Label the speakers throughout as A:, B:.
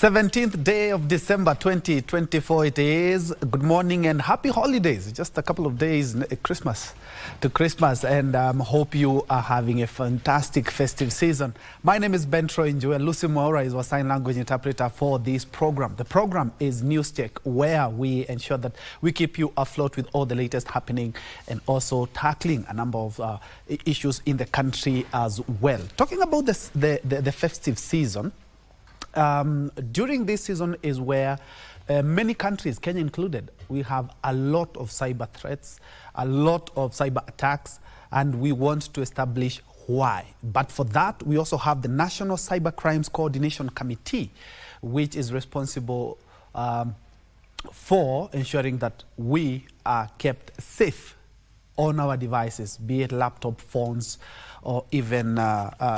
A: 17th day of December 2024 it is. Good morning and happy holidays. Just a couple of days to Christmas, and hope you are having a fantastic festive season. My name is Ben Troy Njue. Lucy Moura is our sign language interpreter for this program. The program is News Check, where we ensure that we keep you afloat with all the latest happening and also tackling a number of issues in the country as well. Talking about the festive season, during this season is where many countries, Kenya included, we have a lot of cyber threats, a lot of cyber attacks, and we want to establish why. But for that, we also have the National Cyber Crimes Coordination Committee, which is responsible for ensuring that we are kept safe on our devices, be it laptop, phones, or even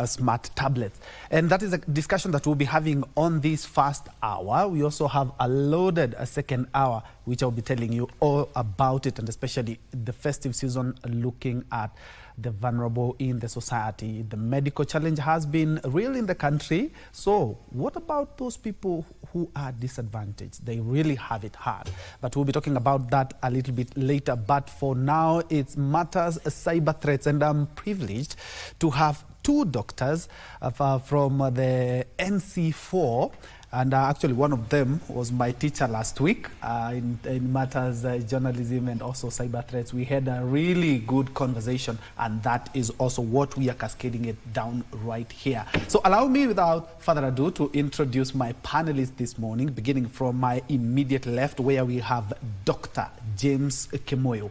A: smart tablets. And that is a discussion that we'll be having on this first hour. We also have a loaded second hour, which I'll be telling you all about it, and especially the festive season, looking at the vulnerable in the society. The medical challenge has been real in the country. So what about those people who are disadvantaged? They really have it hard. But we'll be talking about that a little bit later. But for now, it's matters cyber threats, and I'm privileged to have two doctors from the NC4. And actually, one of them was my teacher last week in matters journalism and also cyber threats. We had a really good conversation, and that is also what we are cascading it down right here. So allow me, without further ado, to introduce my panelists this morning, beginning from my immediate left, where we have Dr. James Kemoyo.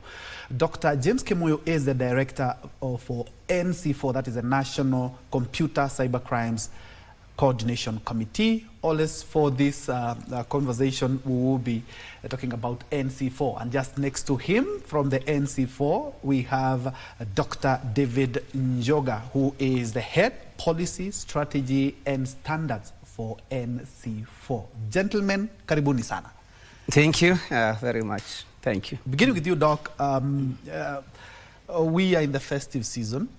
A: Dr. James Kemoyo is the director for NC4, that is the National Computer Cyber Crimes Coordination Committee. Always for this conversation, we will be talking about NC4. And just next to him from the NC4, we have Dr. David Njoga, who is the head policy, strategy, and standards for NC4. Gentlemen, karibuni sana.
B: Thank you very much. Thank you.
A: Beginning with you, Doc. We are in the festive season.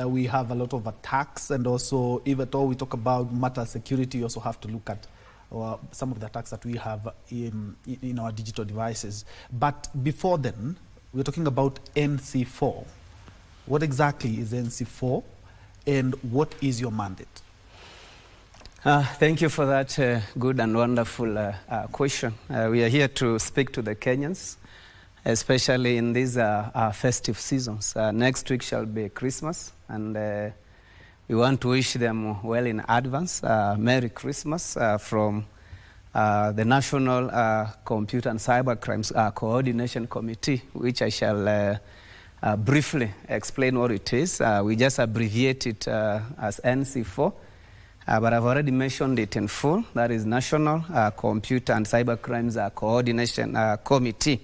A: We have a lot of attacks, and also, even though we talk about matter security, you also have to look at some of the attacks that we have in our digital devices. But before then, we're talking about NC4. What exactly is NC4, and what is your mandate?
B: Thank you for that good and wonderful question. We are here to speak to the Kenyans, especially in these festive seasons. Next week shall be Christmas, and we want to wish them well in advance. Merry Christmas from the National Computer and Cyber Crimes Coordination Committee, which I shall briefly explain what it is. We just abbreviate it as NC4, but I've already mentioned it in full. That is National Computer and Cyber Crimes Coordination Committee.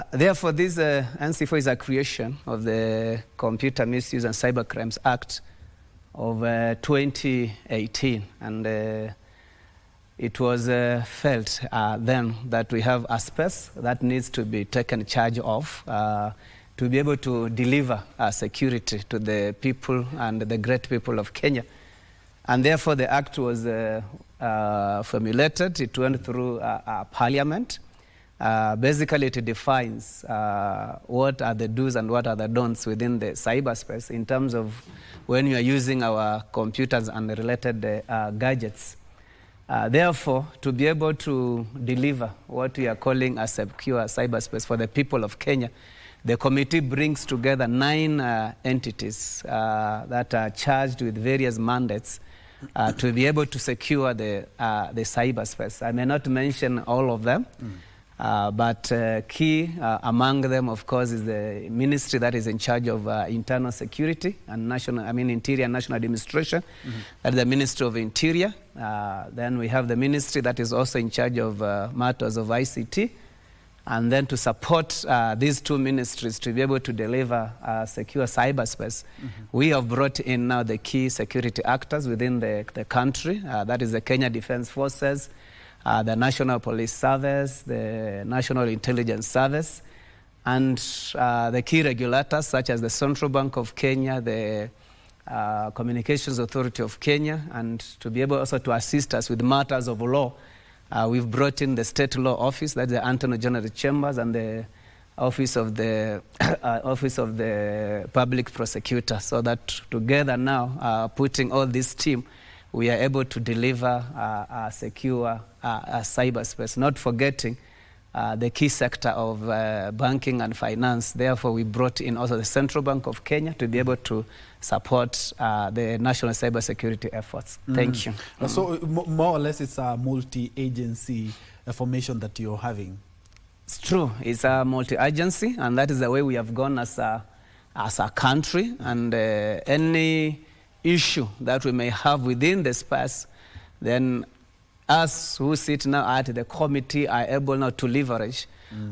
B: Therefore, this NC4 is a creation of the Computer Misuse and Cyber Crimes Act of 2018. And it was felt then that we have a space that needs to be taken charge of to be able to deliver security to the people and the great people of Kenya. And therefore, the act was formulated. It went through Parliament. Basically, it defines what are the do's and what are the don'ts within the cyberspace in terms of when you are using our computers and the related gadgets. Therefore, to be able to deliver what we are calling a secure cyberspace for the people of Kenya, the committee brings together 9 entities that are charged with various mandates to be able to secure the cyberspace. I may not mention all of them. But key among them, of course, is the ministry that is in charge of internal security and Interior and National Administration. That's the Ministry of Interior. Then we have the ministry that is also in charge of matters of ICT. And then to support these two ministries to be able to deliver secure cyberspace, we have brought in now the key security actors within the country. That is the Kenya Defence Forces, the National Police Service, the National Intelligence Service, and the key regulators such as the Central Bank of Kenya, the Communications Authority of Kenya, and to be able also to assist us with matters of law. We've brought in the State Law Office, that's the Attorney General Chambers, and the Office of the Office of the Public Prosecutor, so that together now, putting all this team, we are able to deliver a secure cyberspace, not forgetting the key sector of banking and finance. Therefore, we brought in also the Central Bank of Kenya to be able to support the national cybersecurity efforts. Thank you.
A: So more or less it's a multi-agency formation that you're having.
B: It's true. It's a multi-agency, and that is the way we have gone as a country. And any issue that we may have within the space, then us who sit now at the committee are able now to leverage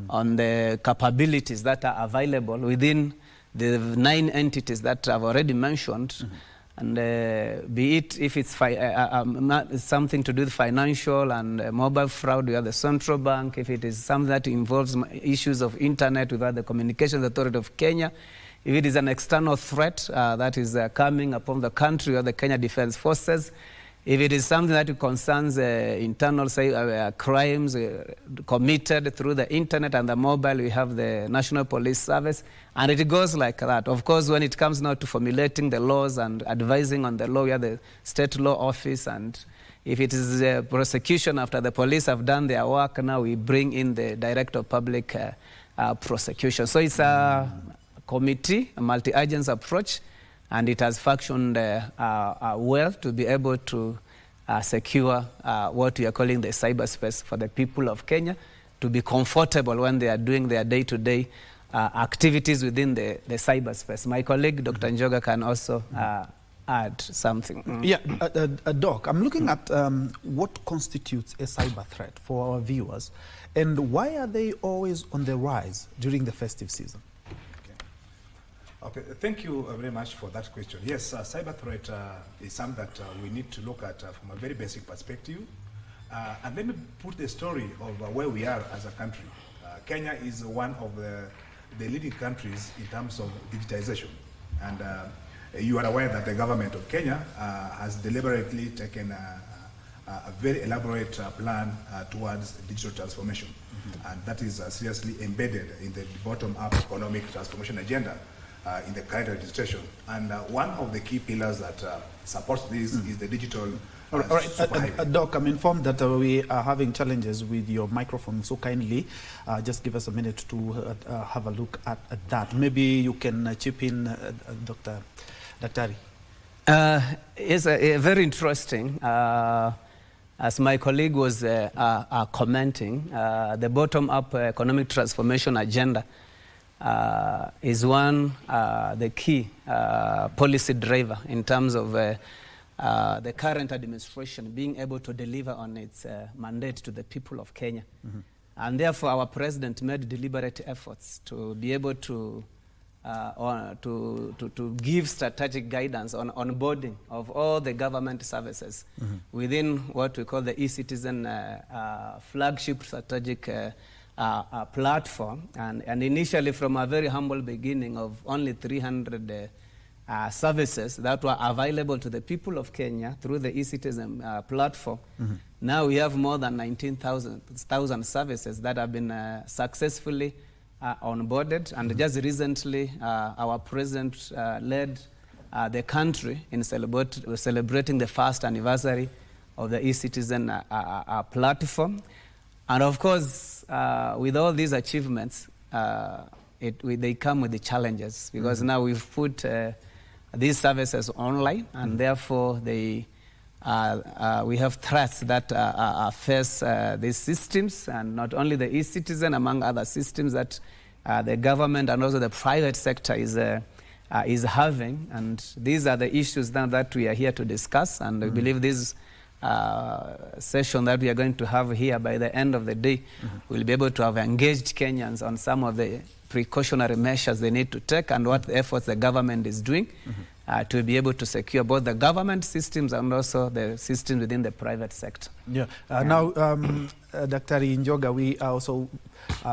B: on the capabilities that are available within the 9 entities that I've already mentioned. And be it if it's something to do with financial and mobile fraud, we have the Central Bank. If it is something that involves issues of internet, we have the Communications Authority of Kenya. If it is an external threat that is coming upon the country, we have the Kenya Defence Forces. If it is something that concerns internal crimes committed through the internet and the mobile, we have the National Police Service, and it goes like that. Of course, when it comes now to formulating the laws and advising on the law, we have the State Law Office, and if it is prosecution after the police have done their work, now we bring in the Director of Public Prosecution. So it's a committee, a multi-agency approach, and it has functioned well to be able to secure what we are calling the cyberspace for the people of Kenya to be comfortable when they are doing their day-to-day activities within the cyberspace. My colleague, Dr. Njoga, can also add something.
A: Yeah, Doc, I'm looking at what constitutes a cyber threat for our viewers, and why are they always on the rise during the festive season?
C: Okay, thank you very much for that question. Yes, cyber threat is something that we need to look at from a very basic perspective. And let me put the story of where we are as a country. Kenya is one of the leading countries in terms of digitization. And you are aware that the government of Kenya has deliberately taken a very elaborate plan towards digital transformation. And that is seriously embedded in the bottom-up economic transformation agenda in the current administration. And one of the key pillars that supports this is the digital
A: All right. Doc, I'm informed that we are having challenges with your microphone, so kindly just give us a minute to have a look at that. Maybe you can chip in, Dr. Daktari.
B: It's very interesting. As my colleague was commenting, the bottom-up economic transformation agenda is one, the key policy driver in terms of the current administration being able to deliver on its mandate to the people of Kenya. And therefore, our president made deliberate efforts to be able to give strategic guidance on onboarding of all the government services within what we call the e-citizen flagship strategic platform, and initially from a very humble beginning of only 300 services that were available to the people of Kenya through the e-citizen platform. Now we have more than 19,000 services that have been successfully onboarded, and just recently our president led the country in celebrating the first anniversary of the e-citizen platform. And of course, with all these achievements, they come with the challenges, because now we've put these services online, and therefore we have threats that face these systems, and not only the e-citizen, among other systems that the government and also the private sector is having. And these are the issues now that we are here to discuss, and we believe this session that we are going to have here by the end of the day will be able to have engaged Kenyans on some of the precautionary measures they need to take and what the efforts the government is doing to be able to secure both the government systems and also the systems within the private sector.
A: Now, Dr. Njoga, we are also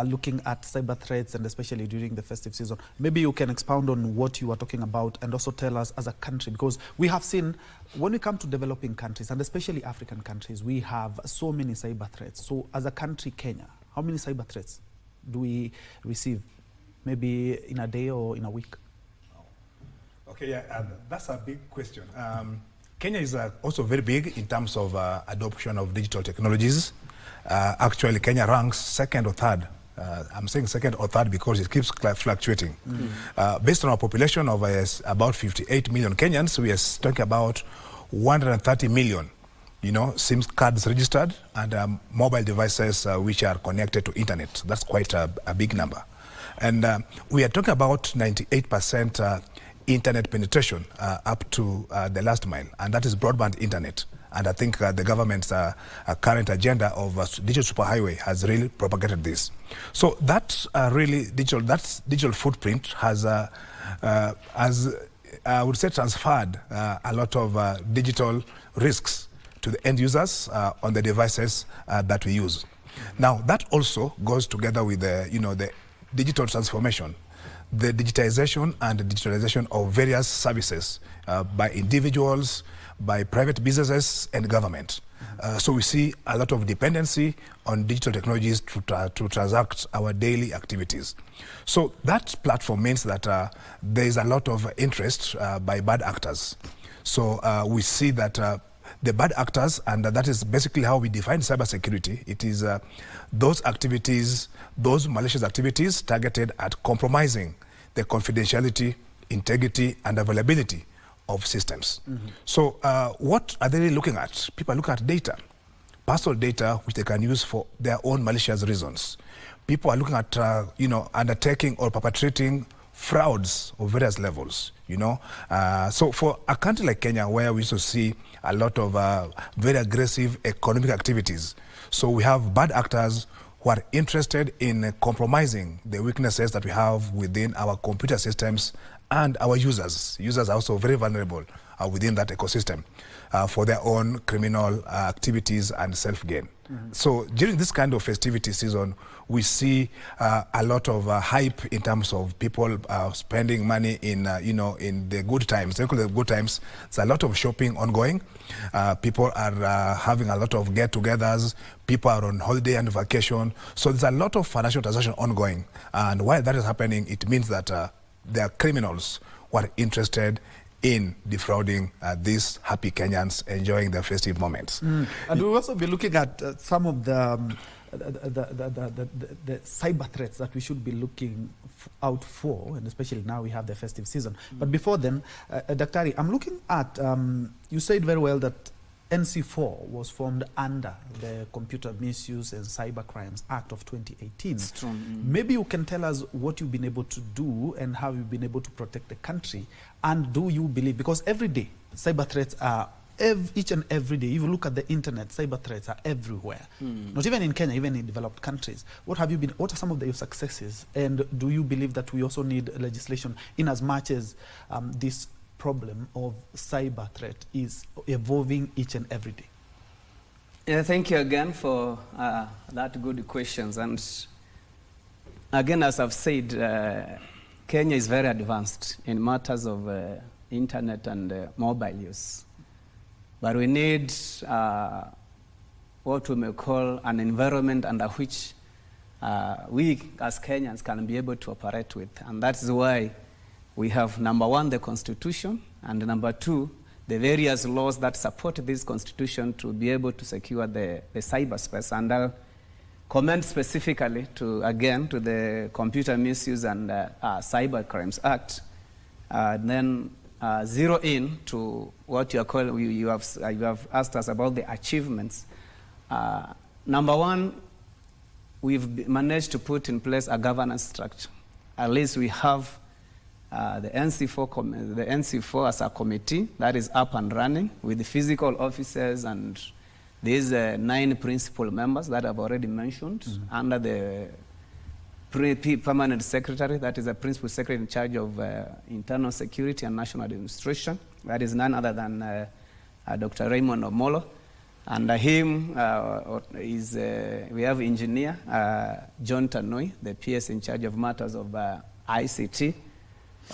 A: looking at cyber threats, and especially during the festive season. Maybe you can expound on what you are talking about and also tell us as a country, because we have seen when we come to developing countries, and especially African countries, we have so many cyber threats. So as a country, Kenya, how many cyber threats do we receive, maybe in a day or in a week?
C: Okay, yeah, that's a big question. Kenya is also very big in terms of adoption of digital technologies. Actually, Kenya ranks second or third. I'm saying second or third because it keeps fluctuating. Based on our population of about 58 million Kenyans, we are talking about 130 million, SIM cards registered and mobile devices which are connected to internet. That's quite a big number. And we are talking about 98% internet penetration up to the last mile, and that is broadband internet. And I think the government's current agenda of digital superhighway has really propagated this. So that digital footprint has I would say transferred a lot of digital risks to the end users on the devices that we use. Now that also goes together with the digital transformation, the digitization and the digitalization of various services by individuals, by private businesses and government. So we see a lot of dependency on digital technologies to transact our daily activities. So that platform means that there is a lot of interest by bad actors. So we see that the bad actors, and that is basically how we define cybersecurity. It is those activities, those malicious activities targeted at compromising the confidentiality, integrity, and availability of systems. So what are they really looking at? People are looking at data, personal data, which they can use for their own malicious reasons. People are looking at, undertaking or perpetrating frauds of various levels, So for a country like Kenya, where we used to see a lot of very aggressive economic activities, so we have bad actors who are interested in compromising the weaknesses that we have within our computer systems and our users. Users are also very vulnerable within that ecosystem for their own criminal activities and self-gain. So during this kind of festivity season, we see a lot of hype in terms of people spending money in, in the good times. They call it the good times. There's a lot of shopping ongoing. People are having a lot of get-togethers. People are on holiday and vacation. So there's a lot of financial transaction ongoing. And while that is happening, it means that there are criminals who are interested in defrauding these happy Kenyans enjoying their festive moments.
A: And we'll also be looking at some of the cyber threats that we should be looking out for, and especially now we have the festive season. But before then, Daktari, I'm looking at, you said very well that NC4 was formed under the Computer Misuse and Cyber Crimes Act of 2018. Maybe you can tell us what you've been able to do and how you've been able to protect the country. And do you believe, because every day cyber threats are each and every day, if you look at the internet, cyber threats are everywhere. Not even in Kenya, even in developed countries. What are some of your successes? And do you believe that we also need legislation in as much as this problem of cyber threat is evolving each and every day?
B: Yeah, thank you again for that good questions. And again, as I've said, Kenya is very advanced in matters of internet and mobile use. But we need what we may call an environment under which we as Kenyans can be able to operate with. And that's why we have, number one, the Constitution, and number two, the various laws that support this Constitution to be able to secure the cyberspace. And I'll comment specifically to the Computer Misuse and Cyber Crimes Act, then zero in to what you are calling, you have asked us about the achievements. Number one, we've managed to put in place a governance structure. At least we have the NC4 as a committee that is up and running with the physical officers, and these 9 principal members that I've already mentioned under the permanent secretary, that is a principal secretary in charge of internal security and national administration. That is none other than Dr. Raymond Omolo. Under him we have engineer John Tanui, the PS in charge of matters of ICT.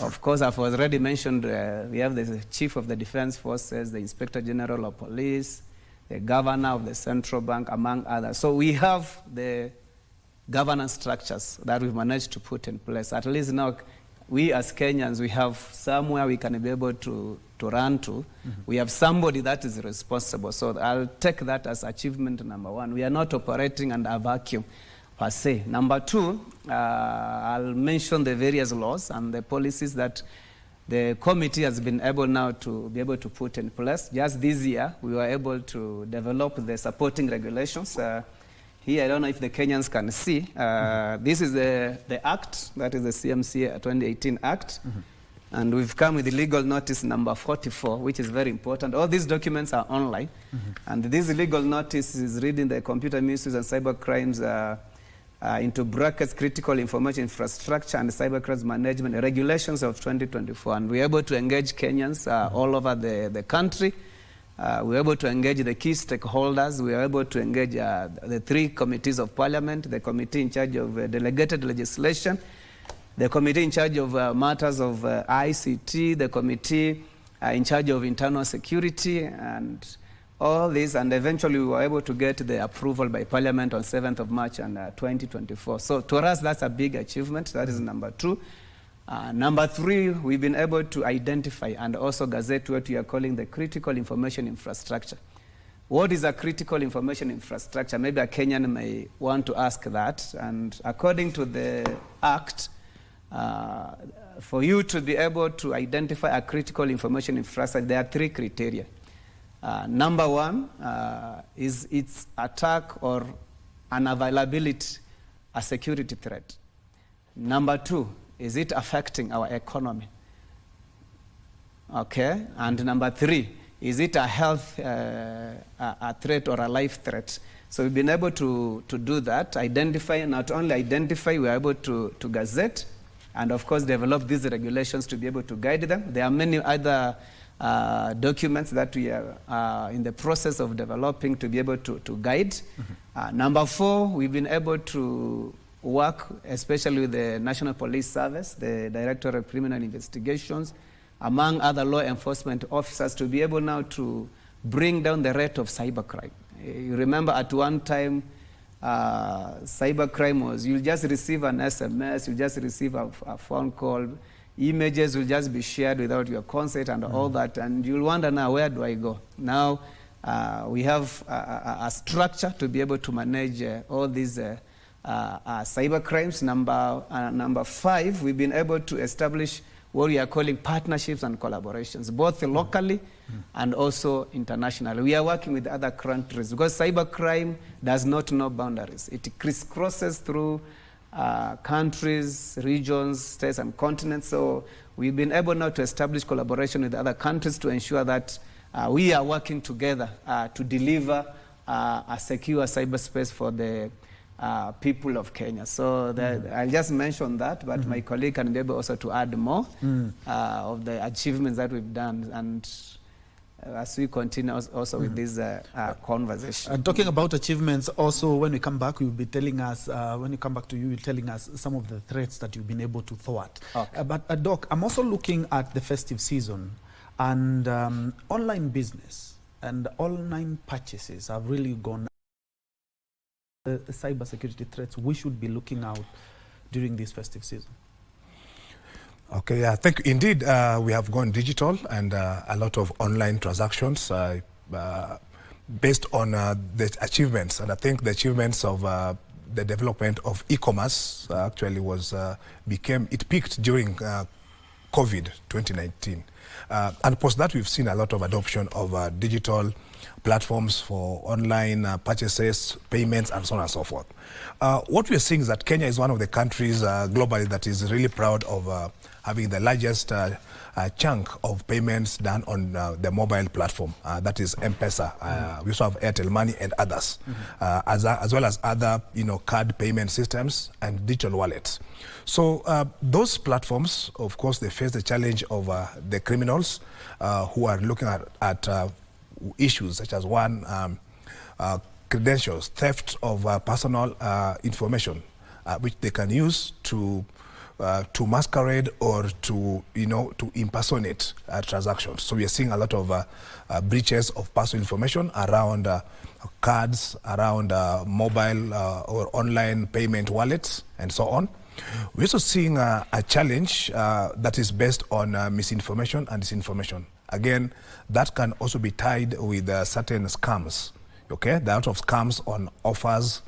B: Of course, I've already mentioned we have the Chief of the Defense Forces, the Inspector General of Police, the Governor of the Central Bank, among others. So we have the governance structures that we've managed to put in place. At least now, we as Kenyans, we have somewhere we can be able to run to. We have somebody that is responsible. So I'll take that as achievement number one. We are not operating under a vacuum per se. Number two, I'll mention the various laws and the policies that the committee has been able now to be able to put in place. Just this year, we were able to develop the supporting regulations. Here, I don't know if the Kenyans can see. This is the act, that is the CMC 2018 Act. And we've come with the legal notice number 44, which is very important. All these documents are online. And this legal notice is reading the computer misuse and cyber crimes into brackets, critical information infrastructure and cyber crimes management regulations of 2024. And we're able to engage Kenyans all over the country. We're able to engage the key stakeholders. We are able to engage the three committees of parliament, the committee in charge of delegated legislation, the committee in charge of matters of ICT, the committee in charge of internal security, and all this. And eventually we were able to get the approval by parliament on 7th of March 2024. So to us, that's a big achievement. That is number two. Number three, we've been able to identify and also gazette what we are calling the critical information infrastructure. What is a critical information infrastructure? Maybe a Kenyan may want to ask that. And according to the Act, for you to be able to identify a critical information infrastructure, there are three criteria. Number one is its attack or unavailability, a security threat. Number two, is it affecting our economy? Okay, and number three, is it a health a threat or a life threat? So we've been able to do that, identify, not only identify, we're able to gazette, and of course develop these regulations to be able to guide them. There are many other documents that we are in the process of developing to be able to guide. Number four, we've been able to work, especially with the National Police Service, the Director of Criminal Investigations, among other law enforcement officers, to be able now to bring down the rate of cybercrime. You remember at one time, cybercrime was, you'll just receive an SMS, you just receive a phone call, images will just be shared without your consent and all that, and you'll wonder now, where do I go? Now, we have a structure to be able to manage all these cyber crimes. Number five, we've been able to establish what we are calling partnerships and collaborations, both locally and also internationally. We are working with other countries because cybercrime does not know boundaries. It crisscrosses through countries, regions, states, and continents. So we've been able now to establish collaboration with other countries to ensure that we are working together to deliver a secure cyberspace for the people of Kenya. So I'll just mention that, but my colleague can be able also to add more of the achievements that we've done, and as we continue also with this conversation.
A: And talking about achievements, also when we come back, you'll be telling us, when you come back to you, you're telling us some of the threats that you've been able to thwart. Okay. But Doc, I'm also looking at the festive season, and online business and online purchases have really gone. The cyber security threats we should be looking out during this festive season.
C: Okay, I think indeed we have gone digital, and a lot of online transactions based on the achievements. And I think the achievements of the development of e-commerce actually was it peaked during COVID 2019. And post that, we've seen a lot of adoption of digital platforms for online purchases, payments, and so on and so forth. What we're seeing is that Kenya is one of the countries globally that is really proud of having the largest chunk of payments done on the mobile platform, that is M-Pesa. We also have Airtel Money and others, as well as other card payment systems and digital wallets. So those platforms, of course, they face the challenge of the criminals who are looking at issues such as one, credentials, theft of personal information, which they can use to masquerade or to impersonate transactions. So we are seeing a lot of breaches of personal information around cards, around mobile or online payment wallets, and so on. We're also seeing a challenge that is based on misinformation and disinformation. Again, that can also be tied with certain scams. Okay, there are a lot of scams on offers,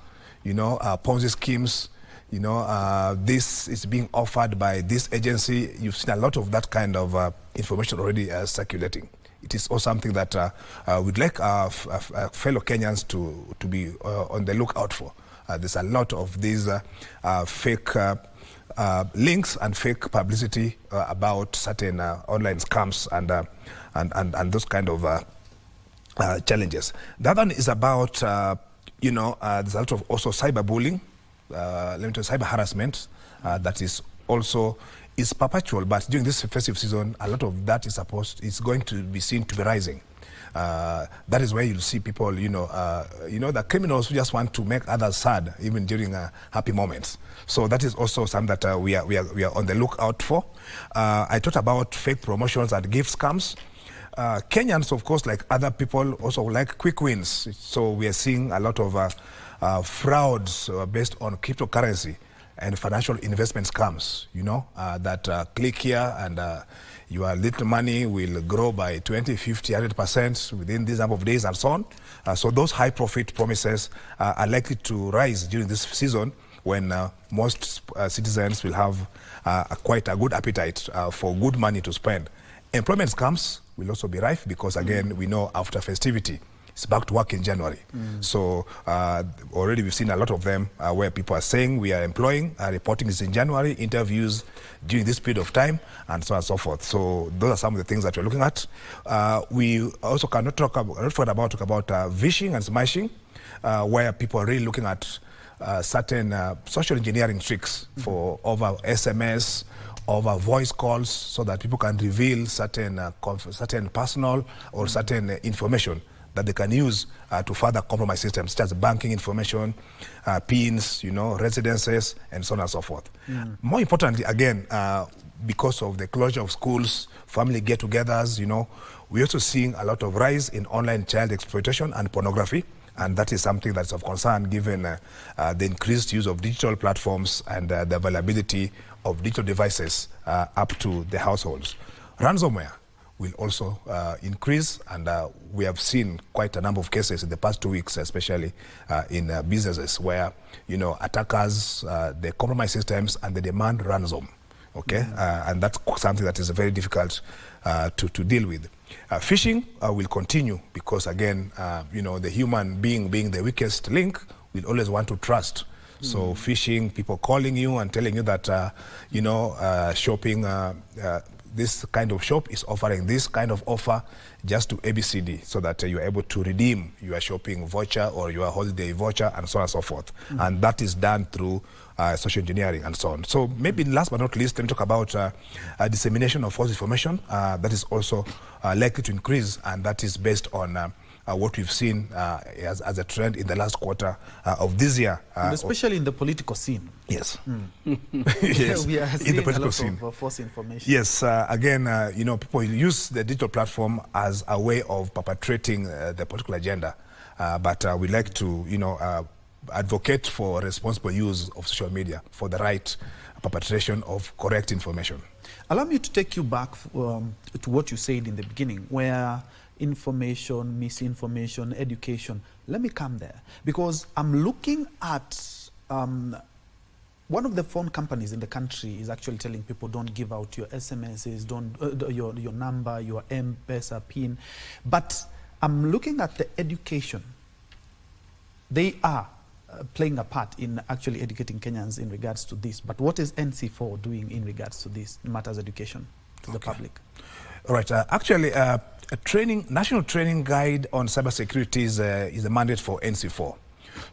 C: Ponzi schemes. This is being offered by this agency. You've seen a lot of that kind of information already circulating. It is also something that we'd like our fellow Kenyans to be on the lookout for. There's a lot of these fake links and fake publicity about certain online scams and those kind of challenges. The other one is about, there's a lot of also cyberbullying, cyber harassment that is also perpetual, but during this festive season, a lot of that is going to be seen to be rising. That is where you'll see people, the criminals who just want to make others sad, even during happy moments. So that is also something that we are on the lookout for. I talked about fake promotions and gift scams. Kenyans, of course, like other people, also like quick wins. So we are seeing a lot of frauds based on cryptocurrency and financial investment scams, that click here and your little money will grow by 20, 50, 100% within this number of days and so on. So those high profit promises are likely to rise during this season when most citizens will have quite a good appetite for good money to spend. Employment scams will also be rife because, again, we know after festivity, it's back to work in January. So already we've seen a lot of them where people are saying we are employing, reporting is in January, interviews during this period of time, and so on and so forth. So those are some of the things that we're looking at. We also cannot talk about vishing and smashing, where people are really looking at certain social engineering tricks for over SMS, over voice calls, so that people can reveal certain personal or certain information that they can use to further compromise systems, such as banking information, PINs, residences, and so on and so forth. More importantly, again, because of the closure of schools, family get-togethers, we're also seeing a lot of rise in online child exploitation and pornography. And that is something that's of concern given the increased use of digital platforms and the availability of digital devices up to the households. Ransomware will also increase, and we have seen quite a number of cases in the past 2 weeks, especially in businesses where, attackers, they compromise systems and they demand ransom. Okay, and that's something that is very difficult to deal with. Phishing will continue because, again, the human being the weakest link will always want to trust. So phishing, people calling you and telling you that, shopping, this kind of shop is offering this kind of offer just to ABCD, so that you're able to redeem your shopping voucher or your holiday voucher and so on and so forth. And that is done through social engineering and so on. So maybe last but not least, let me talk about dissemination of false information. That is also likely to increase, and that is based on what we've seen as a trend in the last quarter of this year.
A: And especially in the political scene.
C: Yes. Yes.
A: We are seeing
C: in the political
A: a lot
C: scene.
A: of false information.
C: Yes. Again, people use the digital platform as a way of perpetrating the political agenda. But we like to, advocate for responsible use of social media for the right perpetration of correct information.
A: Allow me to take you back to what you said in the beginning, where information, misinformation, education. Let me come there, because I'm looking at one of the phone companies in the country is actually telling people, don't give out your SMSs, don't your number, your M-Pesa PIN. But I'm looking at the education. They are playing a part in actually educating Kenyans in regards to this. But what is NC4 doing in regards to this matters education to the public?
C: All right. Actually, a national training guide on cybersecurity is a mandate for NC4.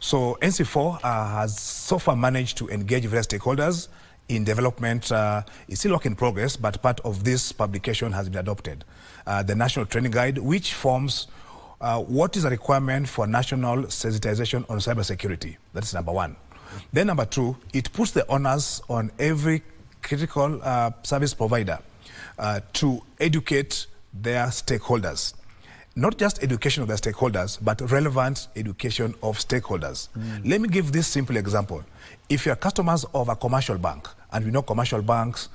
C: So NC4 has so far managed to engage various stakeholders in development. It's still work in progress, but part of this publication has been adopted. The national training guide, which forms what is a requirement for national sensitization on cybersecurity? That's number one. Then number two, it puts the onus on every critical service provider to educate their stakeholders. Not just education of their stakeholders, but relevant education of stakeholders. Let me give this simple example. If you're customers of a commercial bank, and we know commercial banks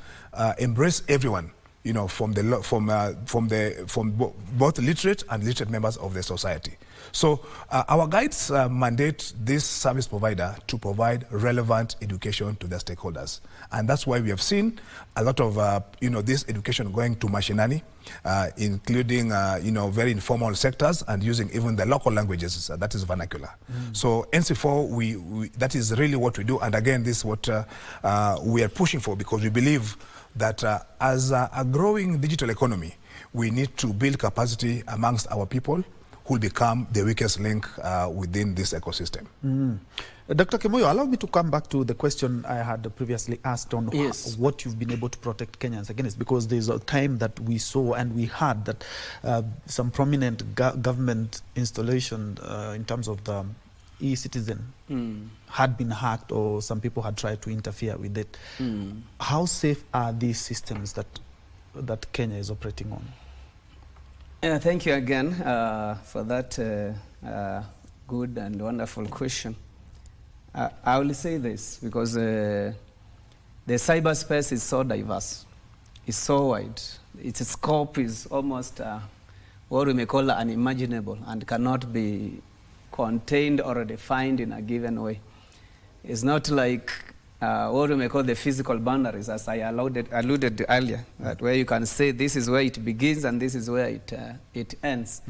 C: embrace everyone, you know, from both literate and literate members of the society. So our guides mandate this service provider to provide relevant education to their stakeholders. And that's why we have seen a lot of, this education going to mashinani, including, very informal sectors and using even the local languages, that is vernacular. So NC4, that is really what we do. And again, this is what we are pushing for, because we believe that as a growing digital economy, we need to build capacity amongst our people who will become the weakest link within this ecosystem.
A: Dr. Kemoyo, allow me to come back to the question I had previously asked on what you've been able to protect Kenyans against, because there's a time that we saw and we heard that some prominent government installation in terms of the e-citizen had been hacked, or some people had tried to interfere with it. How safe are these systems that Kenya is operating on?
B: Thank you again for that good and wonderful question. I will say this because the cyberspace is so diverse, it's so wide. Its scope is almost what we may call unimaginable and cannot be contained or defined in a given way. It's not like what we may call the physical boundaries, as I alluded earlier, that where you can say this is where it begins and this is where it ends.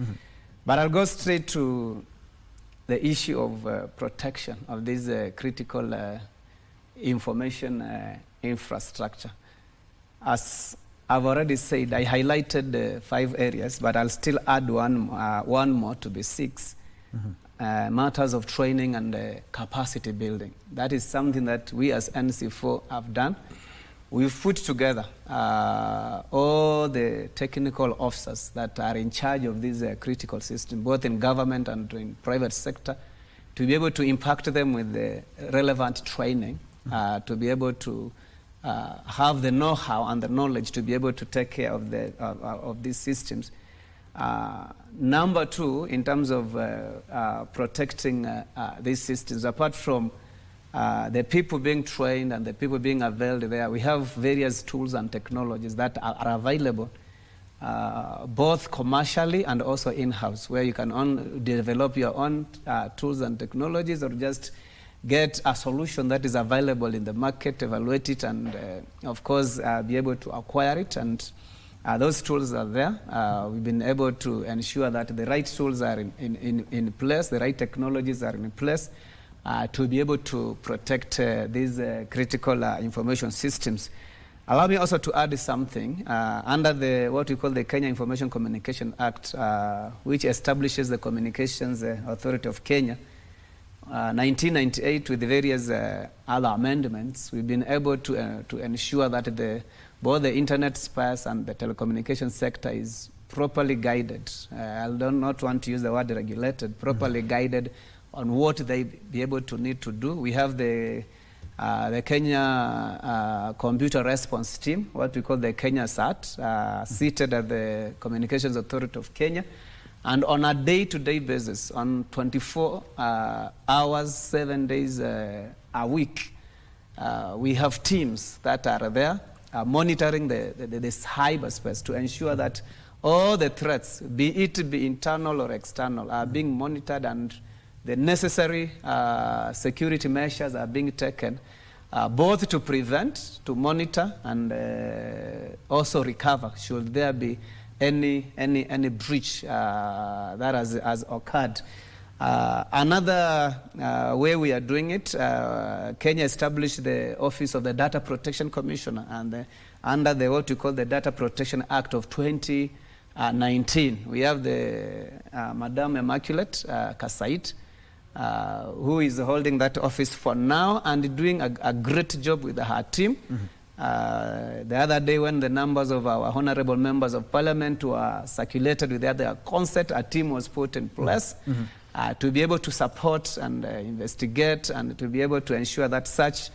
B: But I'll go straight to the issue of protection of this critical information infrastructure. As I've already said, I highlighted 5 areas, but I'll still add one more to be 6. Matters of training and capacity building. That is something that we as NC4 have done. We've put together all the technical officers that are in charge of this critical system, both in government and in private sector, to be able to impact them with the relevant training, to be able to have the know-how and the knowledge to be able to take care of these systems. Number 2, in terms of protecting these systems, apart from the people being trained and the people being availed there, we have various tools and technologies that are available both commercially and also in-house, where you can develop your own tools and technologies, or just get a solution that is available in the market, evaluate it, and of course be able to acquire it. And those tools are there. We've been able to ensure that the right tools are in place, the right technologies are in place to be able to protect these critical information systems. Allow me also to add something. Under what we call the Kenya Information Communication Act, which establishes the Communications Authority of Kenya, 1998, with the various other amendments, we've been able to ensure that both the internet space and the telecommunication sector is properly guided. I do not want to use the word regulated, properly guided on what they be able to need to do. We have the Kenya Computer Response Team, what we call the Kenya SAT, seated at the Communications Authority of Kenya. And on a day-to-day basis, on 24 hours, 7 days a week, we have teams that are there monitoring the cyberspace to ensure that all the threats, be internal or external, are being monitored, and the necessary security measures are being taken, both to prevent, to monitor, and also recover should there be any breach that has occurred. Another way we are doing it, Kenya established the Office of the Data Protection Commissioner, and under what we call the Data Protection Act of 2019, we have the Madam Immaculate Kasait, who is holding that office for now and doing a great job with her team The other day when the numbers of our honorable members of parliament were circulated with their consent, a team was put in place to be able to support and investigate and to be able to ensure that such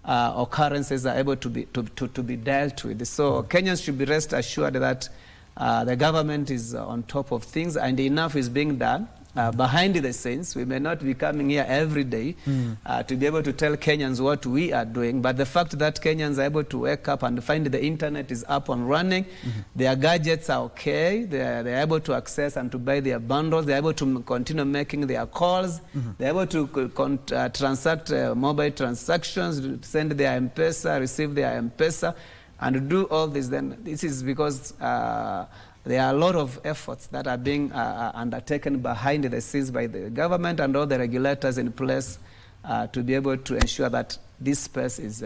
B: occurrences are able to be dealt with. So Kenyans should be rest assured that the government is on top of things and enough is being done. Behind the scenes, we may not be coming here every day to be able to tell Kenyans what we are doing, but the fact that Kenyans are able to wake up and find the internet is up and running, their gadgets are okay, they're able to access and to buy their bundles, they're able to continue making their calls, they're able to transact mobile transactions, send their M-Pesa, receive their M-Pesa, and do all this. Then this is because there are a lot of efforts that are being undertaken behind the scenes by the government and all the regulators in place to be able to ensure that this space is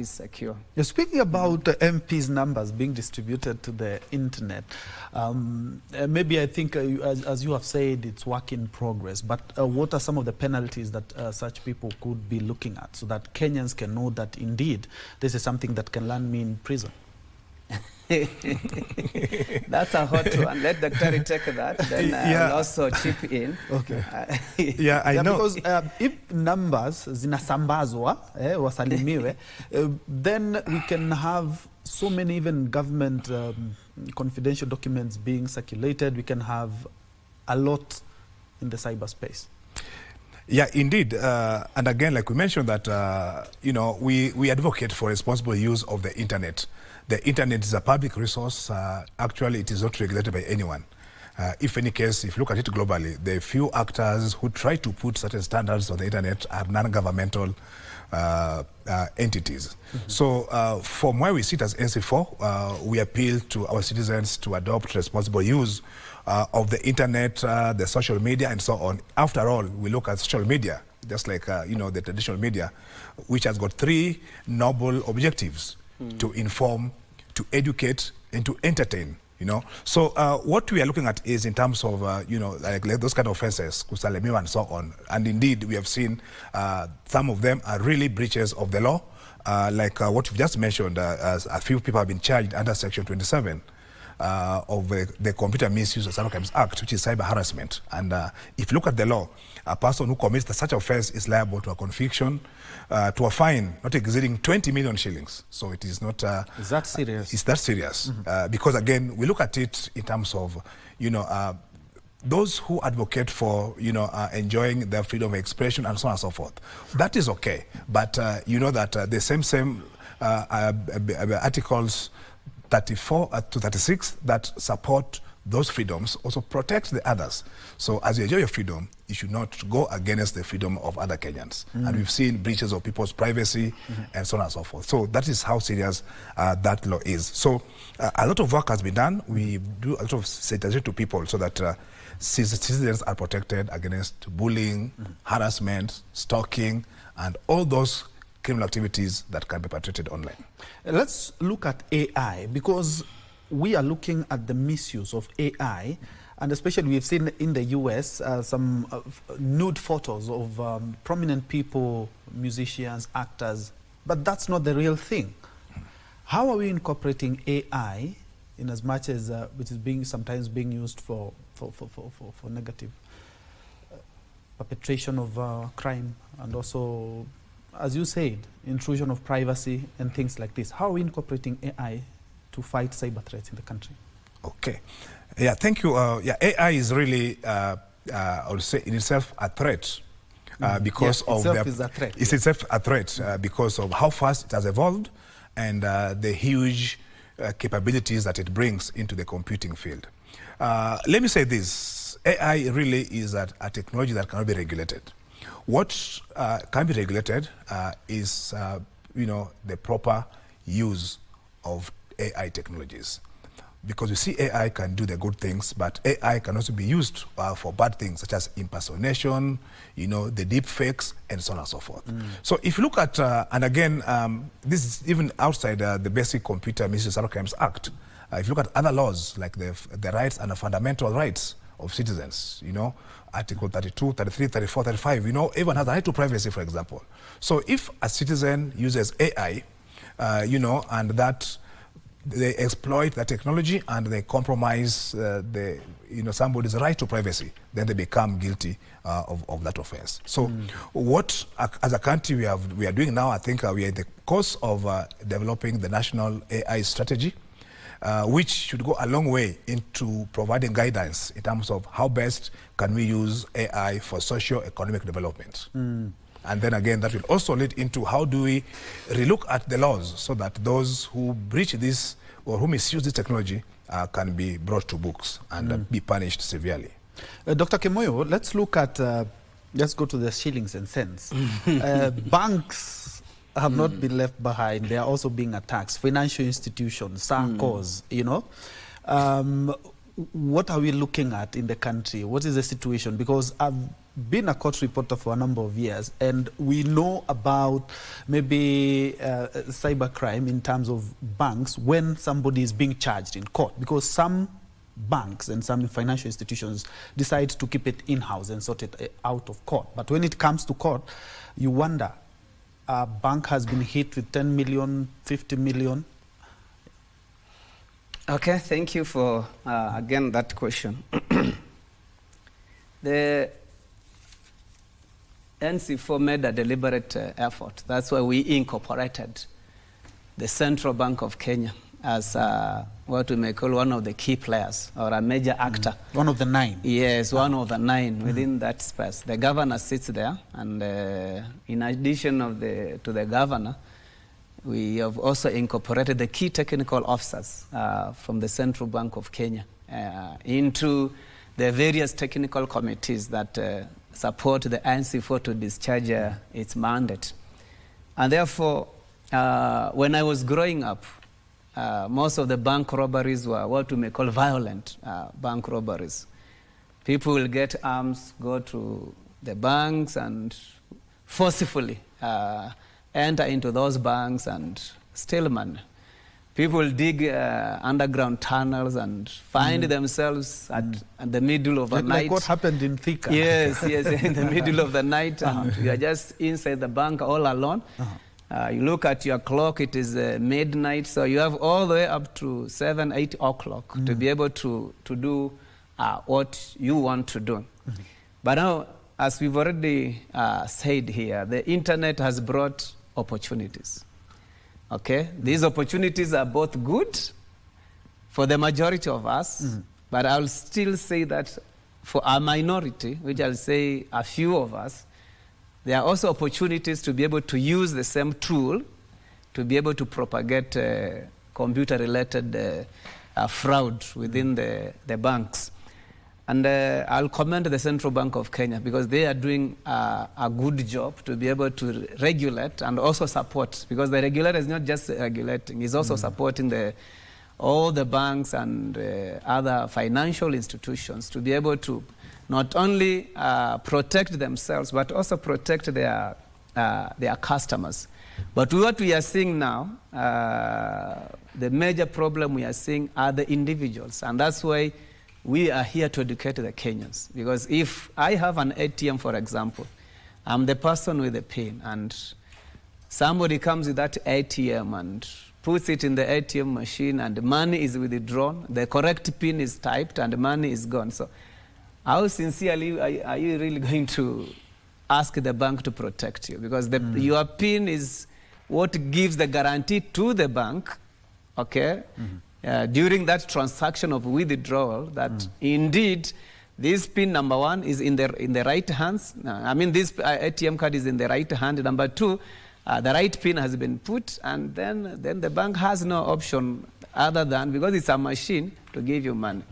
B: secure.
A: You're speaking about MPs' numbers being distributed to the internet. Maybe I think, as you have said, it's work in progress. But what are some of the penalties that such people could be looking at so that Kenyans can know that indeed this is something that can land me in prison?
B: That's a hot one. Let Dr. take that. Then I'll also chip in.
A: Okay.
C: I know.
A: Because if numbers zinasambazwa wasalimiwe, then we can have so many even government confidential documents being circulated. We can have a lot in the cyberspace.
C: Yeah, indeed. And again, like we mentioned that, we advocate for responsible use of the internet. The internet is a public resource. Actually, it is not regulated by anyone. If any case, if you look at it globally, the few actors who try to put certain standards on the internet are non-governmental entities. So from where we sit as NC4, we appeal to our citizens to adopt responsible use of the internet, the social media, and so on. After all, we look at social media, just like the traditional media, which has got three noble objectives: to inform, to educate, and to entertain. So what we are looking at is in terms of like those kind of offenses, kusalemiwa and so on. And indeed, we have seen some of them are really breaches of the law, like what you've just mentioned. As a few people have been charged under Section 27 of the Computer Misuse of Cybercrimes Act, which is cyber harassment. And if you look at the law, a person who commits such offense is liable to a conviction, to a fine not exceeding 20 million shillings. So it is not...
A: is that serious?
C: It's that serious. Because again, we look at it in terms of, those who advocate for, enjoying their freedom of expression and so on and so forth. That is okay. But you know that the same articles 34 to 36 that support those freedoms also protect the others. So as you enjoy your freedom, you should not go against the freedom of other Kenyans. And we've seen breaches of people's privacy and so on and so forth. So that is how serious that law is. So a lot of work has been done. We do a lot of sensitization to people so that citizens are protected against bullying, harassment, stalking, and all those criminal activities that can be perpetrated online.
A: Let's look at AI, because we are looking at the misuse of AI, and especially we've seen in the US some nude photos of prominent people, musicians, actors, but that's not the real thing. How are we incorporating AI in as much as which is sometimes being used for negative perpetration of crime, and also, as you said, intrusion of privacy and things like this? How are we incorporating AI to fight cyber threats in the country?
C: Okay. Yeah, thank you. AI is really, I would say, in itself a threat because of it's itself a threat because of how fast it has evolved and the huge capabilities that it brings into the computing field. Let me say this: AI really is a technology that cannot be regulated. What can be regulated is, the proper use of AI technologies. Because you see, AI can do the good things, but AI can also be used for bad things, such as impersonation, the deep fakes, and so on and so forth. So if you look at, and again, this is even outside the basic Computer Misuse of Cybercrimes Act. If you look at other laws, like the rights and the fundamental rights of citizens, Article 32, 33, 34, 35, everyone has a right to privacy, for example. So if a citizen uses AI you know, and that they exploit the technology and they compromise somebody's right to privacy, then they become guilty of that offense. So what, as a country, we are doing now, I think we are in the course of developing the national AI strategy, which should go a long way into providing guidance in terms of how best can we use AI for socio-economic development. And then again, that will also lead into how do we relook at the laws so that those who breach this or who misuse this technology can be brought to books and be punished severely.
A: Dr. Kemoyo, let's look at, let's go to the shillings and cents. Banks have not been left behind. They are also being attacked. Financial institutions, SACCOs, you know. What are we looking at in the country? What is the situation? Because I've been a court reporter for a number of years, and we know about maybe cybercrime in terms of banks when somebody is being charged in court, because some banks and some financial institutions decide to keep it in-house and sort it out of court. But when it comes to court, you wonder, a bank has been hit with 10 million, 50 million.
B: Okay, thank you for, again, that question. The NC4 made a deliberate effort. That's why we incorporated the Central Bank of Kenya as what we may call one of the key players or a major actor.
A: One of the 9.
B: Yes, one of the 9 within that space. The governor sits there, and in addition to the governor, we have also incorporated the key technical officers from the Central Bank of Kenya into the various technical committees that support the NC4 to discharge its mandate. And therefore, when I was growing up, most of the bank robberies were what we may call violent bank robberies. People will get arms, go to the banks and forcefully enter into those banks and steal money. People will dig underground tunnels and find themselves at the middle of the night.
A: Like what happened in Thika.
B: Yes, in the middle of the night, and you are just inside the bank all alone. You look at your clock, it is midnight, so you have all the way up to 7, 8 o'clock to be able to do what you want to do. But now, as we've already said here, the internet has brought opportunities. Okay, these opportunities are both good for the majority of us, but I'll still say that for a minority, which I'll say a few of us, there are also opportunities to be able to use the same tool to be able to propagate computer-related fraud within the banks. And I'll commend the Central Bank of Kenya because they are doing a good job to be able to regulate and also support, because the regulator is not just regulating, he's also supporting all the banks and other financial institutions to be able to not only protect themselves, but also protect their customers. But what we are seeing now, the major problem we are seeing are the individuals, and that's why we are here to educate the Kenyans. Because if I have an ATM, for example, I'm the person with the PIN, and somebody comes with that ATM and puts it in the ATM machine, and the money is withdrawn, the correct PIN is typed, and the money is gone. So how sincerely are you really going to ask the bank to protect you? Because your PIN is what gives the guarantee to the bank, okay, during that transaction of withdrawal, that indeed this PIN, number one, is in the right hands. I mean, this ATM card is in the right hand. Number two, the right PIN has been put, and then the bank has no option other than, because it's a machine, to give you money.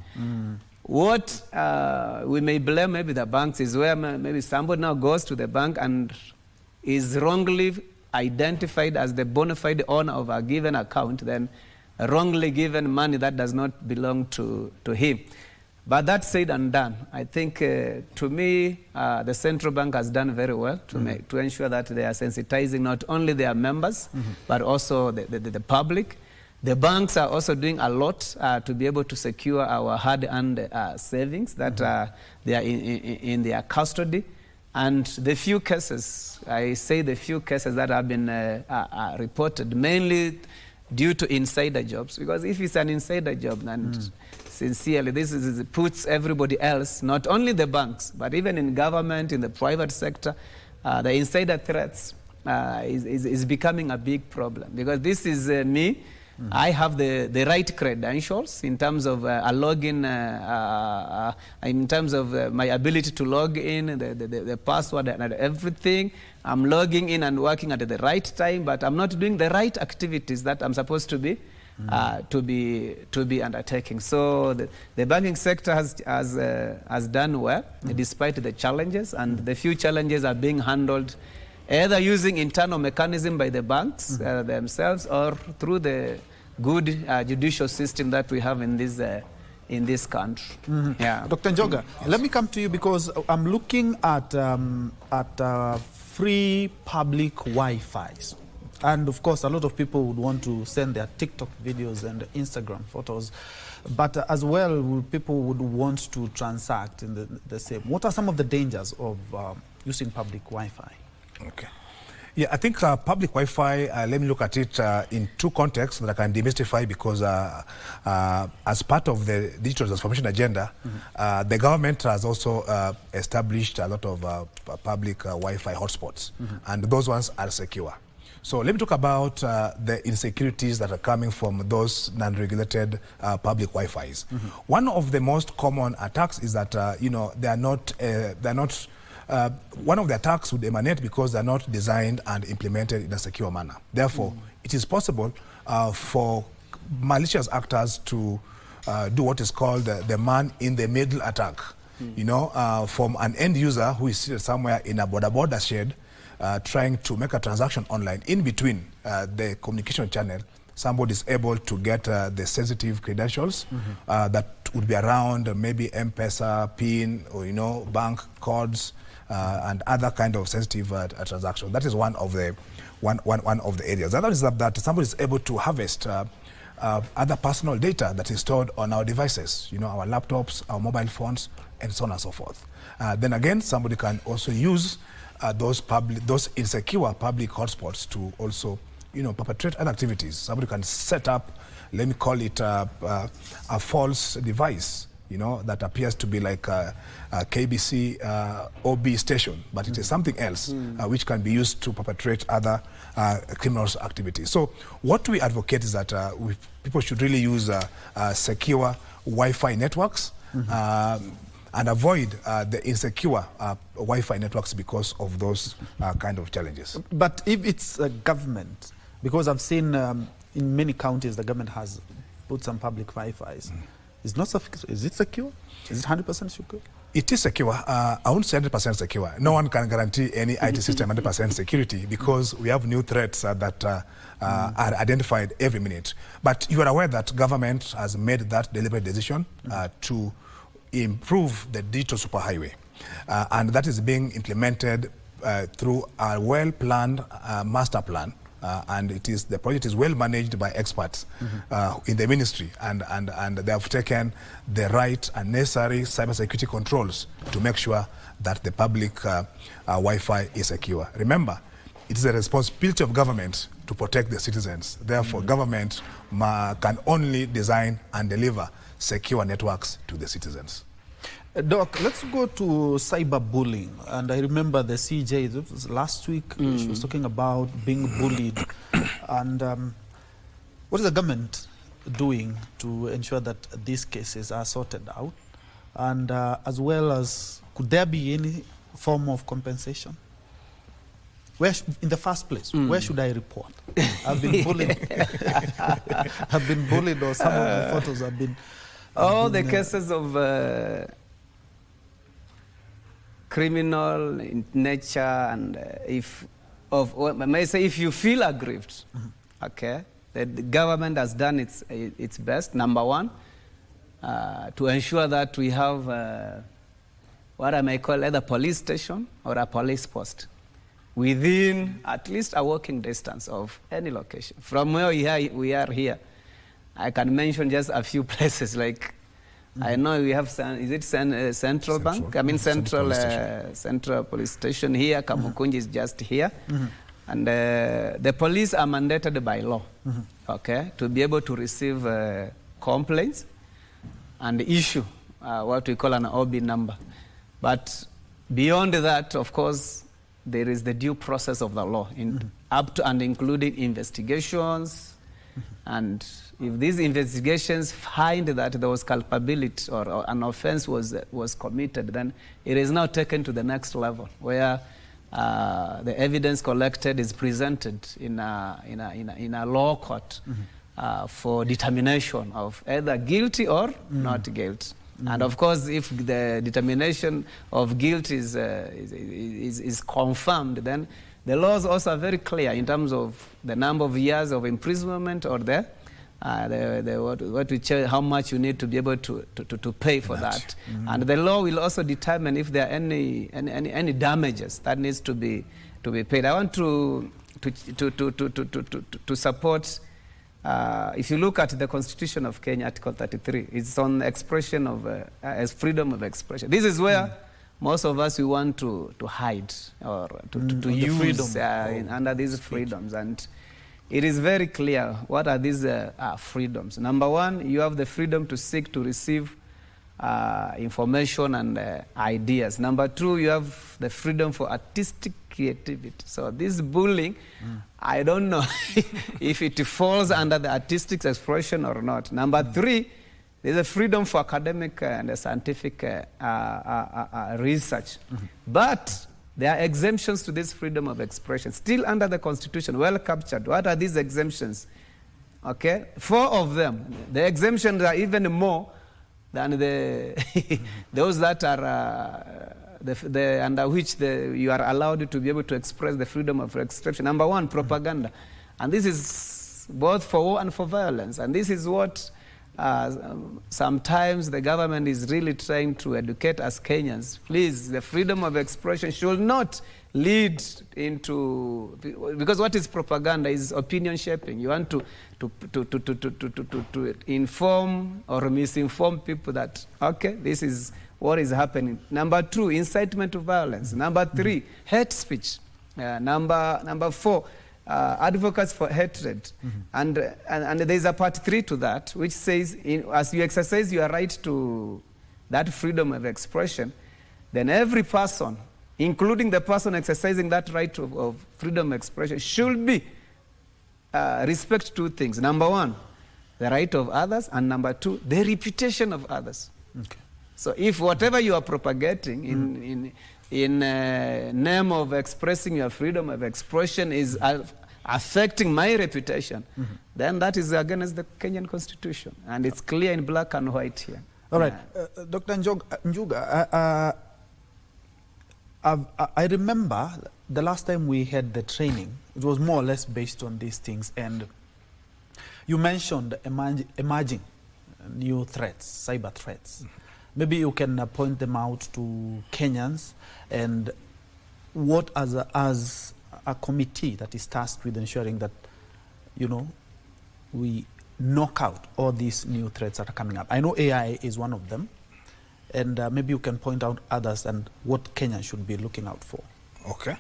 B: What we may blame maybe the banks is where maybe somebody now goes to the bank and is wrongly identified as the bona fide owner of a given account, then wrongly given money that does not belong to him. But that said and done, I think to me, the central bank has done very well to ensure that they are sensitizing not only their members, but also the public. The banks are also doing a lot to be able to secure our hard-earned savings that they are in their custody. And the few cases, I say the few cases that have been reported, mainly due to insider jobs, because if it's an insider job, then sincerely, this puts everybody else, not only the banks, but even in government, in the private sector, the insider threats is becoming a big problem, because this is me. I have the right credentials in terms of a login, in terms of my ability to log in, the password and everything. I'm logging in and working at the right time, but I'm not doing the right activities that I'm supposed to be undertaking. So the banking sector has done well, despite the challenges, and the few challenges are being handled either using internal mechanism by the banks themselves, or through the good judicial system that we have in this country. Yeah.
A: Dr. Njoga, let me come to you, because I'm looking at free public Wi-Fis. And of course, a lot of people would want to send their TikTok videos and Instagram photos, but as well, people would want to transact in the same. What are some of the dangers of using public Wi-Fi?
C: Okay. Yeah, I think public Wi-Fi, let me look at it in two contexts that I can demystify, because as part of the digital transformation agenda, the government has also established a lot of public Wi-Fi hotspots, and those ones are secure. So let me talk about the insecurities that are coming from those non-regulated public Wi-Fis. One of the most common attacks is that one of the attacks would emanate because they're not designed and implemented in a secure manner. Therefore, it is possible for malicious actors to do what is called the man-in-the-middle attack. From an end user who is seated somewhere in a border shed, trying to make a transaction online. In between the communication channel, somebody is able to get the sensitive credentials that would be around maybe M-Pesa, PIN, or bank codes, and other kind of sensitive transactions. That is one of the areas. The other is that somebody is able to harvest other personal data that is stored on our devices, our laptops, our mobile phones, and so on and so forth. Then again, somebody can also use those insecure public hotspots to also, perpetrate other activities. Somebody can set up, let me call it a false device, that appears to be like a KBC OB station, but it is something else which can be used to perpetrate other criminal activities. So what we advocate is that people should really use secure Wi-Fi networks, and avoid the insecure Wi-Fi networks because of those kind of challenges.
A: But if it's a government, because I've seen in many counties the government has put some public Wi-Fis, is it secure? Is it 100% secure?
C: It is secure. I won't say 100% secure. No one can guarantee any IT system 100% security, because we have new threats that are identified every minute. But you are aware that government has made that deliberate decision to improve the digital superhighway, and that is being implemented through a well-planned master plan, and the project is well managed by experts in the ministry, and they have taken the right and necessary cybersecurity controls to make sure that the public Wi-Fi is secure. Remember, it is a responsibility of government to protect the citizens. Therefore, government can only design and deliver secure networks to the citizens.
A: Doc, let's go to cyberbullying. And I remember the CJ, it was last week, she was talking about being bullied. And what is the government doing to ensure that these cases are sorted out? And as well as, could there be any form of compensation? In the first place, where should I report? I've been bullied. I've been bullied, or some of the photos have been...
B: the cases of criminal in nature, and if you feel aggrieved, okay, the government has done its best, number one, to ensure that we have what I may call either police station or a police post within at least a walking distance of any location. From where we are here, I can mention just a few places like I know we have, is it Central Bank? I mean Central Police Station here. Kamukunji is just here. And the police are mandated by law, okay, to be able to receive complaints and issue what we call an OB number. But beyond that, of course, there is the due process of the law, up to and including investigations. And if these investigations find that there was culpability or an offense was committed, then it is now taken to the next level, where the evidence collected is presented in a law court for determination of either guilty or not guilty. And of course, if the determination of guilt is confirmed, then the laws also are very clear in terms of the number of years of imprisonment or how much you need to be able to pay for that. And the law will also determine if there are any damages that needs to be paid. I want to support. If you look at the Constitution of Kenya, Article 33, it's on expression of as freedom of expression. This is where most of us we want to hide or to use under these freedoms, and it is very clear what are these freedoms. Number one, you have the freedom to seek to receive information and ideas. Number two, you have the freedom for artistic creativity. So this bullying, I don't know if it falls under the artistic expression or not. Number three, there's a freedom for academic and scientific research. But there are exemptions to this freedom of expression, still under the Constitution, well captured. What are these exemptions? Okay, 4 of them. The exemptions are even more than those that are under which you are allowed to be able to express the freedom of expression. Number one, propaganda. And this is both for war and for violence. And this is what sometimes the government is really trying to educate us Kenyans. Please, the freedom of expression should not lead into, because what is propaganda is opinion shaping. You want to inform or misinform people that, okay, this is what is happening. Number 2, incitement to violence. Number 3, hate speech. Number 4, advocates for hatred. And there's a part 3 to that, which says, as you exercise your right to that freedom of expression, then every person, including the person exercising that right of freedom of expression, should be respect 2 things. Number 1, the right of others, and number 2, the reputation of others. Okay. So if whatever you are propagating in name of expressing your freedom of expression is affecting my reputation, then that is against the Kenyan Constitution. And it's clear in black and white here.
A: All right. Dr. Njuga, I remember the last time we had the training, it was more or less based on these things. And you mentioned emerging new threats, cyber threats. Maybe you can point them out to Kenyans, and what as a committee that is tasked with ensuring that, you know, we knock out all these new threats that are coming up. I know AI is one of them, and maybe you can point out others and what Kenya should be looking out for. Okay.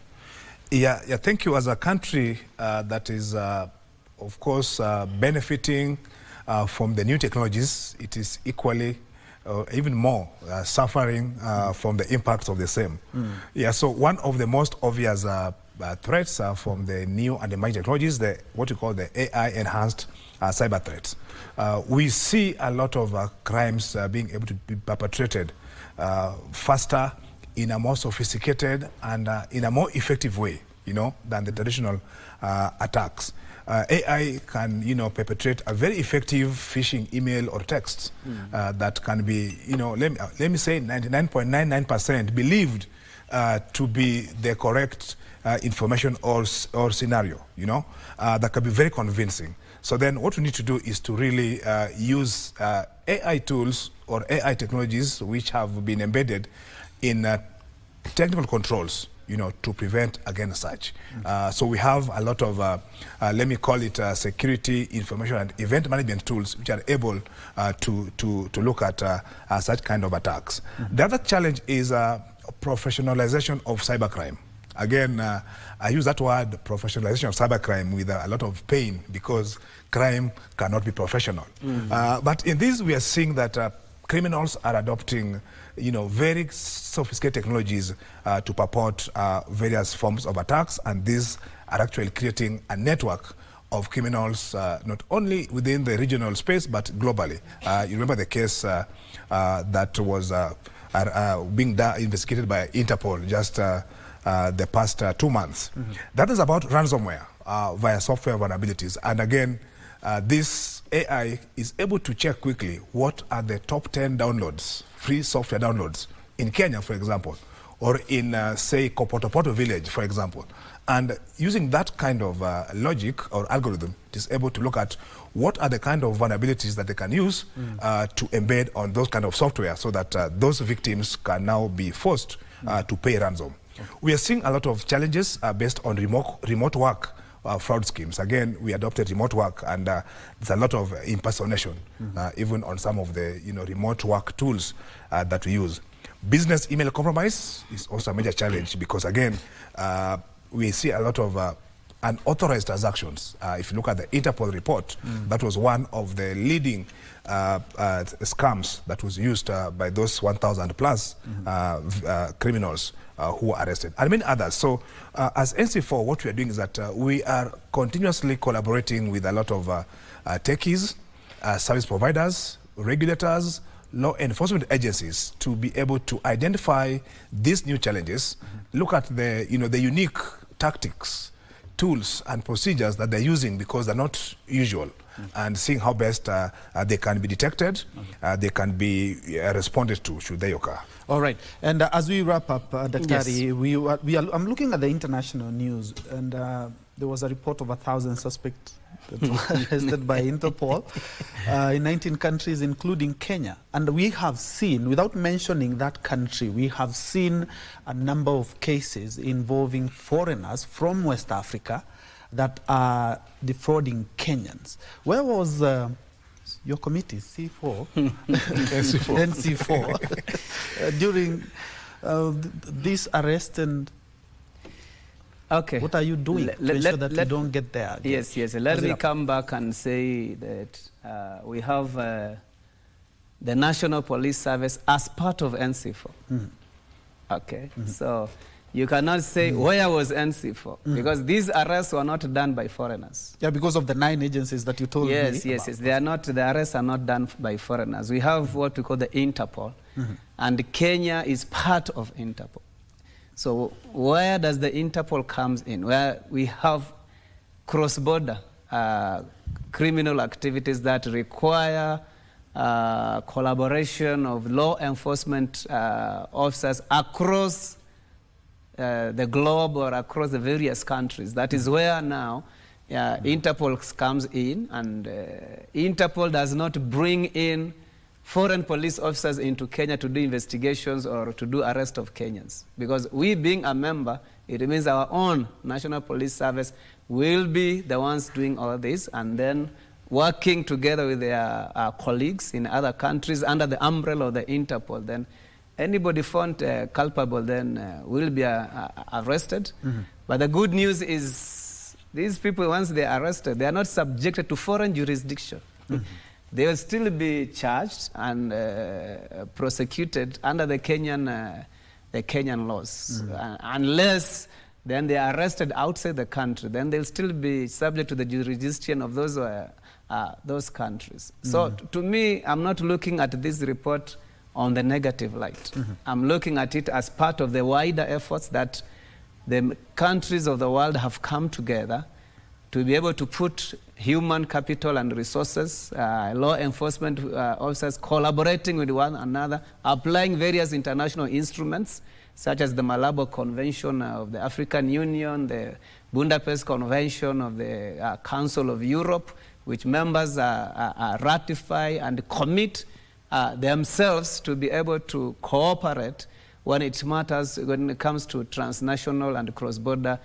C: Yeah, thank you. As a country that is, of course, benefiting from the new technologies, it is equally even more suffering from the impacts of the same. Yeah, so one of the most obvious threats from the new and emerging technologies, what we call the AI-enhanced cyber threats. We see a lot of crimes being able to be perpetrated faster, in a more sophisticated and in a more effective way, you know, than the traditional attacks. AI can, you know, perpetrate a very effective phishing email or text that can be, you know, let me say 99.99% believed to be the correct information or scenario, you know, that can be very convincing. So then what we need to do is to really use AI tools or AI technologies which have been embedded in technical controls to prevent against such. So we have a lot of, let me call it security, information and event management tools which are able to look at such kind of attacks. The other challenge is professionalization of cybercrime. Again, I use that word, professionalization of cybercrime, with a lot of pain, because crime cannot be professional. But in this, we are seeing that criminals are adopting very sophisticated technologies to purport various forms of attacks, and these are actually creating a network of criminals, not only within the regional space, but globally. You remember the case that was being investigated by Interpol just the past 2 months. That is about ransomware via software vulnerabilities. And again, this AI is able to check quickly what are the top 10 downloads, free software downloads in Kenya, for example, or in, say, Kopotopoto village, for example. And using that kind of logic or algorithm, it is able to look at what are the kind of vulnerabilities that they can use to embed on those kind of software, so that those victims can now be forced to pay ransom. We are seeing a lot of challenges based on remote work fraud schemes. Again, we adopted remote work, and there's a lot of impersonation, even on some of the remote work tools that we use. Business email compromise is also a major challenge, because again, we see a lot of unauthorized transactions. If you look at the Interpol report, that was one of the leading scams that was used by those 1,000 plus criminals who were arrested, and many others. So as NC4, what we are doing is that we are continuously collaborating with a lot of techies, service providers, regulators, law enforcement agencies, to be able to identify these new challenges, look at the, the unique tactics, tools and procedures that they're using, because they're not usual, and seeing how best they can be detected, they can be responded to should they occur.
A: All right. And as we wrap up, Daktari,
B: Yes.
A: I'm looking at the international news, and there was a report of 1,000 suspects that were arrested by Interpol in 19 countries, including Kenya. And we have seen, without mentioning that country, we have seen a number of cases involving foreigners from West Africa that are defrauding Kenyans. Where was your committee, C4, NC4, during this arrest, and what are you doing to ensure that you don't get there again?
B: Yes. Let me come back and say that we have the National Police Service as part of NC4. So you cannot say where was NC4, because these arrests were not done by foreigners.
A: Yeah, because of the 9 agencies that you told me about.
B: Yes. They are not, the arrests are not done by foreigners. We have what we call the Interpol, and Kenya is part of Interpol. So where does the Interpol comes in? Where we have cross-border criminal activities that require collaboration of law enforcement officers across the globe or across the various countries. That is where now Interpol comes in, and Interpol does not bring in foreign police officers into Kenya to do investigations or to do arrest of Kenyans. Because we, being a member, it means our own National Police Service will be the ones doing all this, and then working together with their colleagues in other countries under the umbrella of the Interpol. Then anybody found culpable then will be arrested. But the good news is these people, once they are arrested, they are not subjected to foreign jurisdiction. They will still be charged and prosecuted under the Kenyan laws. Unless then they are arrested outside the country, then they'll still be subject to the jurisdiction of those countries. So to me, I'm not looking at this report on the negative light. I'm looking at it as part of the wider efforts that the countries of the world have come together to be able to put human capital and resources, law enforcement officers collaborating with one another, applying various international instruments, such as the Malabo Convention of the African Union, the Budapest Convention of the Council of Europe, which members ratify and commit themselves to be able to cooperate when it matters, when it comes to transnational and cross-border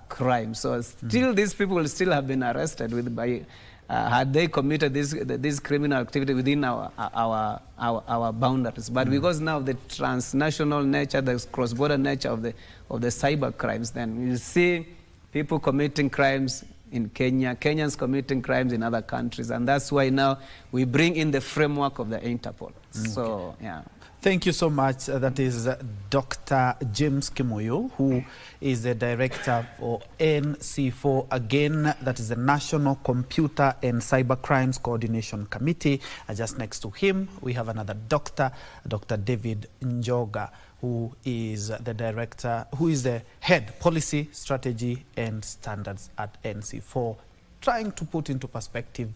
B: crime. So still, these people will still have been arrested by had they committed this criminal activity within our boundaries. But because now the transnational nature, the cross-border nature of the cyber crimes, then you see people committing crimes in Kenya, Kenyans committing crimes in other countries, and that's why now we bring in the framework of the Interpol. So, yeah.
A: Thank you so much. That is Dr. James Kimoyo, who is the director for NC4. Again, that is the National Computer and Cyber Crimes Coordination Committee. And just next to him, we have another doctor, Dr. David Njoga, who is the director, who is the head policy, strategy, and standards at NC4, trying to put into perspective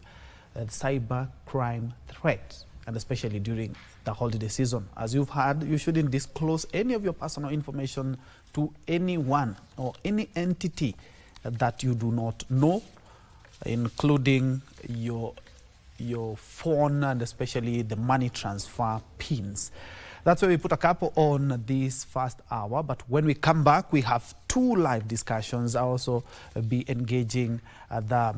A: cyber crime threat, and especially during the holiday season. As you've heard, you shouldn't disclose any of your personal information to anyone or any entity that you do not know, including your phone and especially the money transfer pins. That's where we put a cap on this first hour. But when we come back, we have 2 live discussions. I'll also be engaging the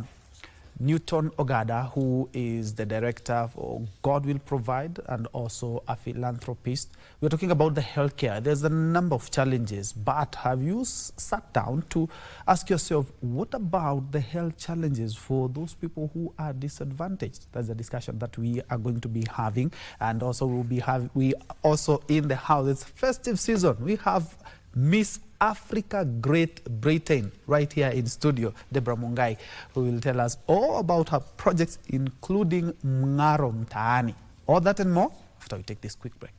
A: Newton Ogada, who is the director for God Will Provide and also a philanthropist. We're talking about the healthcare. There's a number of challenges, but have you sat down to ask yourself, what about the health challenges for those people who are disadvantaged? That's a discussion that we are going to be having, and also we also in the house. It's festive season. We have Miss Africa Great Britain right here in studio, Deborah Mungai, who will tell us all about her projects, including Mngaro Mtaani. All that and more after we take this quick break.